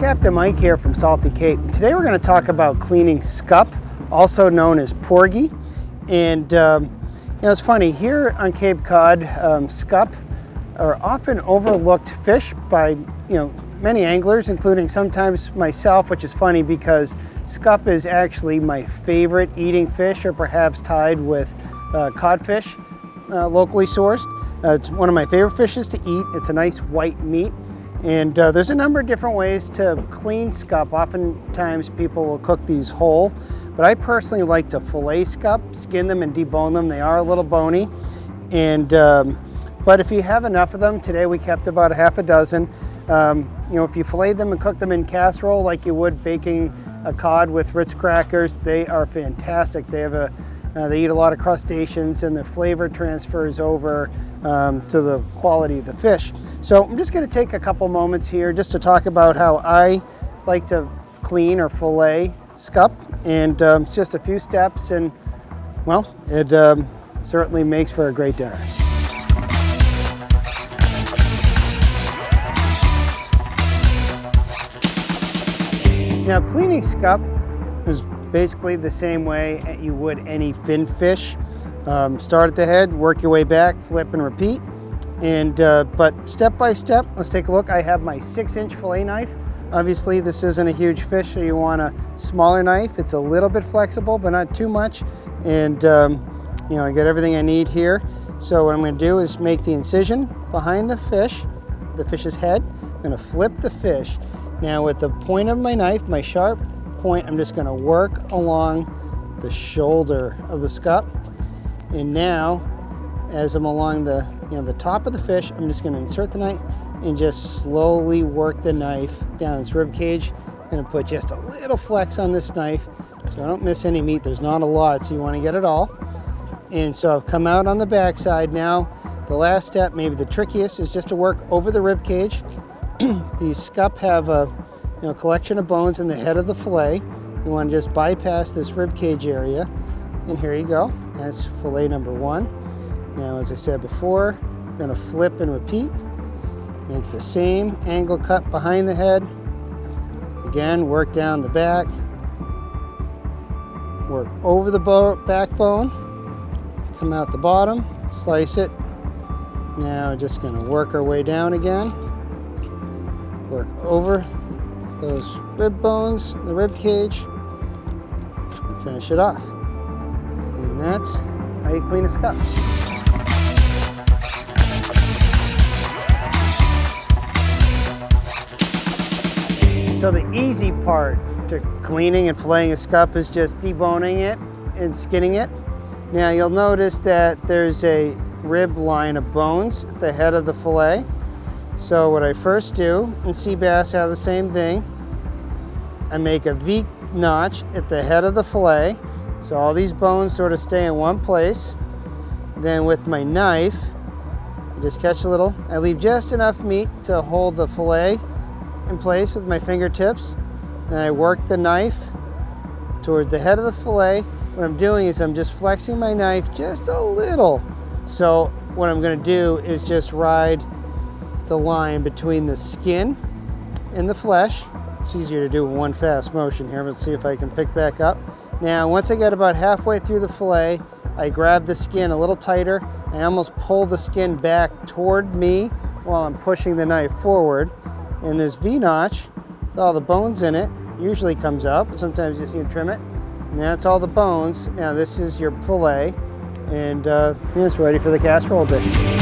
Captain Mike here from Salty Cape. Today we're going to talk about cleaning scup, also known as porgy. And it's funny, here on Cape Cod, scup are often overlooked fish by many anglers, including sometimes myself, which is funny because scup is actually my favorite eating fish, or perhaps tied with codfish, locally sourced. It's one of my favorite fishes to eat. It's a nice white meat. And there's a number of different ways to clean scup. Oftentimes people will cook these whole, but I personally like to fillet scup, skin them and debone them. They are a little bony. And but if you have enough of them, today we kept about a half a dozen. If you fillet them and cook them in casserole like you would baking a cod with Ritz crackers, they are fantastic. They eat a lot of crustaceans, and the flavor transfers over to the quality of the fish. So I'm just going to take a couple moments here just to talk about how I like to clean or fillet scup, and it's just a few steps, and well, it certainly makes for a great dinner. Now, cleaning scup is basically the same way you would any fin fish. Start at the head, work your way back, flip and repeat. And but step by step, let's take a look. I have my 6-inch fillet knife. Obviously, this isn't a huge fish, so you want a smaller knife. It's a little bit flexible, but not too much. And I got everything I need here. So what I'm going to do is make the incision behind the fish's head. I'm going to flip the fish. Now, with the point of my knife, my sharp point, I'm just going to work along the shoulder of the scup. And now, as I'm along the top of the fish, I'm just going to insert the knife and just slowly work the knife down its rib cage. I'm going to put just a little flex on this knife so I don't miss any meat. There's not a lot, so you want to get it all. And so I've come out on the back side. Now, the last step, maybe the trickiest, is just to work over the rib cage. These scup have a collection of bones in the head of the fillet. You want to just bypass this rib cage area. And here you go. That's fillet number 1. Now, as I said before, I'm going to flip and repeat. Make the same angle cut behind the head. Again, work down the back. Work over the backbone. Come out the bottom, slice it. Now, just going to work our way down again. Work over those rib bones, the rib cage, and finish it off. And that's how you clean a scup. So the easy part to cleaning and filleting a scup is just deboning it and skinning it. Now you'll notice that there's a rib line of bones at the head of the fillet. So what I first do, and sea bass have the same thing, I make a V notch at the head of the fillet, so all these bones sort of stay in one place. Then with my knife, I just catch a little, I leave just enough meat to hold the fillet in place with my fingertips. Then I work the knife toward the head of the fillet. What I'm doing is I'm just flexing my knife just a little. So what I'm going to do is just ride the line between the skin and the flesh. It's easier to do in one fast motion here. Let's see if I can pick back up. Now, once I get about halfway through the fillet, I grab the skin a little tighter. I almost pull the skin back toward me while I'm pushing the knife forward. And this V-notch, with all the bones in it, usually comes out, but sometimes you just need to trim it. And that's all the bones. Now this is your fillet, and it's ready for the casserole dish.